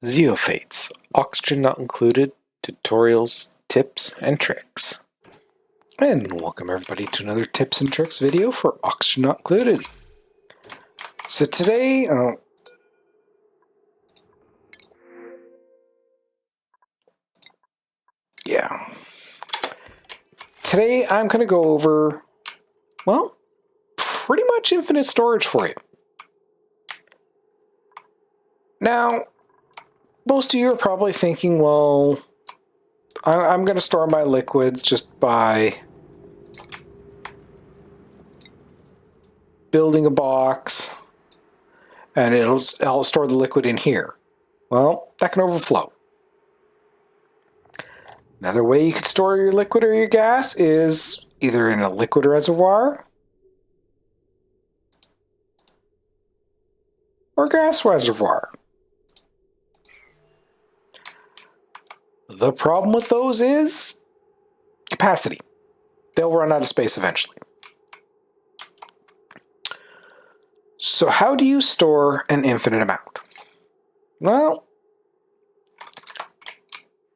Zeophates, oxygen not included, tutorials, tips, and tricks. And welcome everybody to another tips and tricks video for oxygen not included. So today, today I'm going to go over, well, pretty much infinite storage for you. Now, most of you are probably thinking, well, I'm going to store my liquids just by building a box, and I'll store the liquid in here. Well, that can overflow. Another way you could store your liquid or your gas is either in a liquid reservoir or gas reservoir. The problem with those is capacity. They'll run out of space eventually. So how do you store an infinite amount? Well,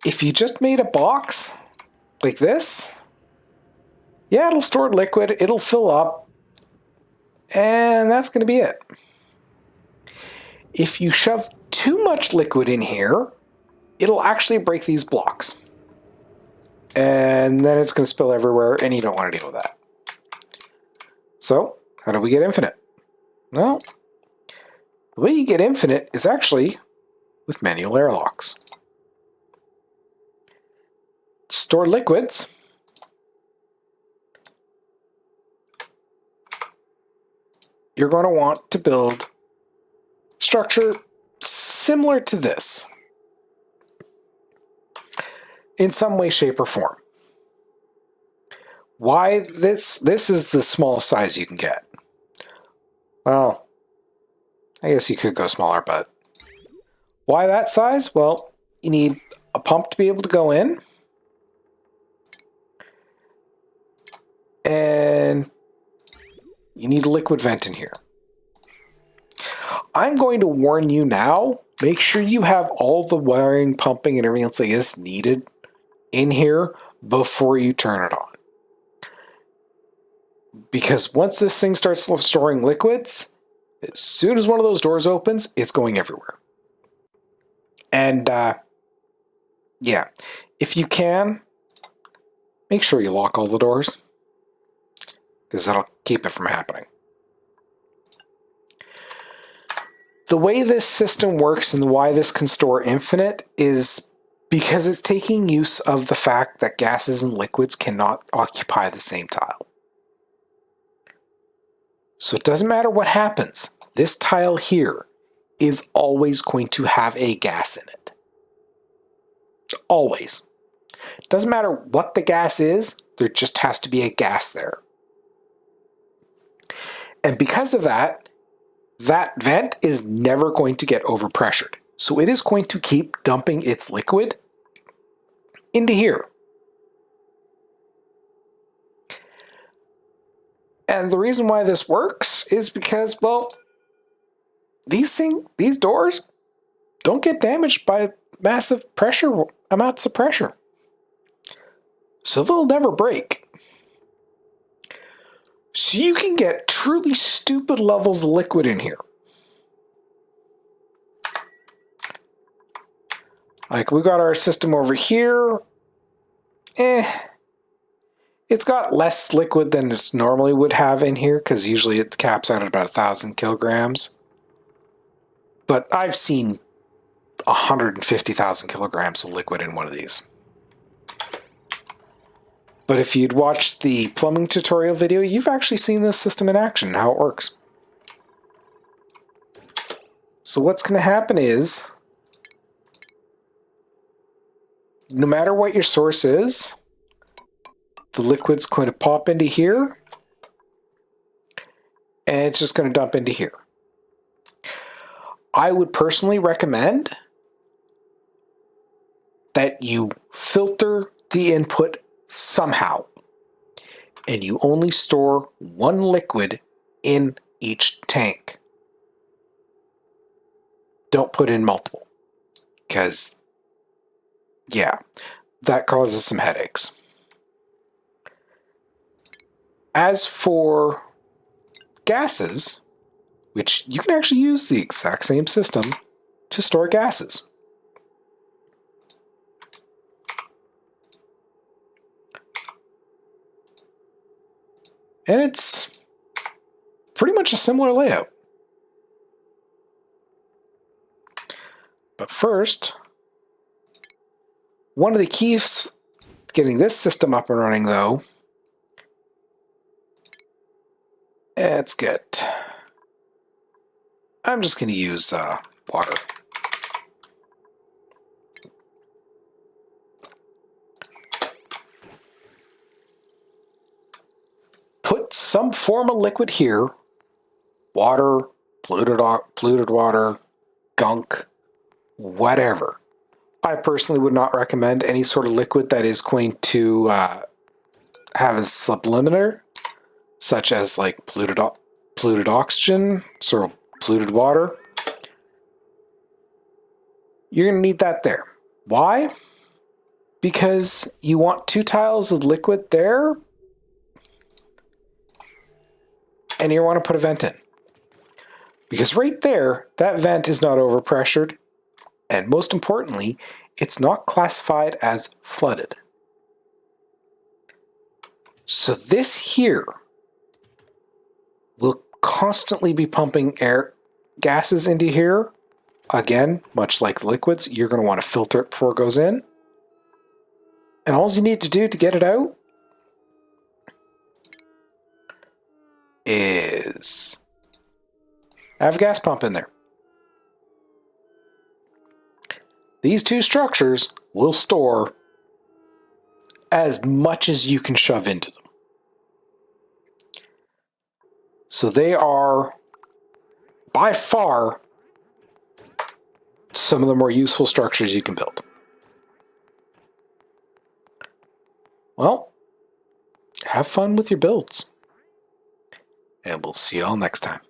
if you just made a box like this, yeah, it'll store liquid, it'll fill up, and that's going to be it. If you shove too much liquid in here, it'll actually break these blocks. And then it's going to spill everywhere, and you don't want to deal with that. So, how do we get infinite? Well, the way you get infinite is actually with manual airlocks. Store liquids. You're going to want to build structure similar to this in some way, shape, or form. Why this is the smallest size you can get. Well, I guess you could go smaller, but why that size? Well, you need a pump to be able to go in, and you need a liquid vent in here. I'm going to warn you now, make sure you have all the wiring, pumping, and everything else like this needed in here before you turn it on. Because once this thing starts storing liquids, as soon as one of those doors opens, it's going everywhere. And yeah, if you can, make sure you lock all the doors, because that'll keep it from happening. The way this system works and why this can store infinite is because it's taking use of the fact that gases and liquids cannot occupy the same tile. So it doesn't matter what happens, this tile here is always going to have a gas in it. Always. It doesn't matter what the gas is, there just has to be a gas there. And because of that, that vent is never going to get overpressured. So it is going to keep dumping its liquid into here. And the reason why this works is because, well, these doors don't get damaged by massive amounts of pressure. So they'll never break. So you can get truly stupid levels of liquid in here. Like we got our system over here. It's got less liquid than it normally would have in here, because usually it caps out at about 1,000 kilograms. But I've seen 150,000 kilograms of liquid in one of these. But if you'd watched the plumbing tutorial video, you've actually seen this system in action, how it works. So what's going to happen is, no matter what your source is, the liquid's going to pop into here, and it's just going to dump into here. I would personally recommend that you filter the input somehow, and you only store one liquid in each tank. Don't put in multiple. because, yeah, that causes some headaches. As for gases, which you can actually use the exact same system to store gases. And it's pretty much a similar layout. But first, one of the keys getting this system up and running, though, let's get, I'm just going to use water. Put some form of liquid here, water, polluted water, gunk, whatever. I personally would not recommend any sort of liquid that is going to have a sublimiter, such as like polluted oxygen, sort of polluted water. You're going to need that there. Why? Because you want 2 tiles of liquid there, and you want to put a vent in. Because right there, that vent is not overpressured, and most importantly, it's not classified as flooded. So this here will constantly be pumping gases into here. Again, much like liquids, you're going to want to filter it before it goes in. And all you need to do to get it out is have a gas pump in there. These 2 structures will store as much as you can shove into them. So they are, by far, some of the more useful structures you can build. Well, have fun with your builds. And we'll see you all next time.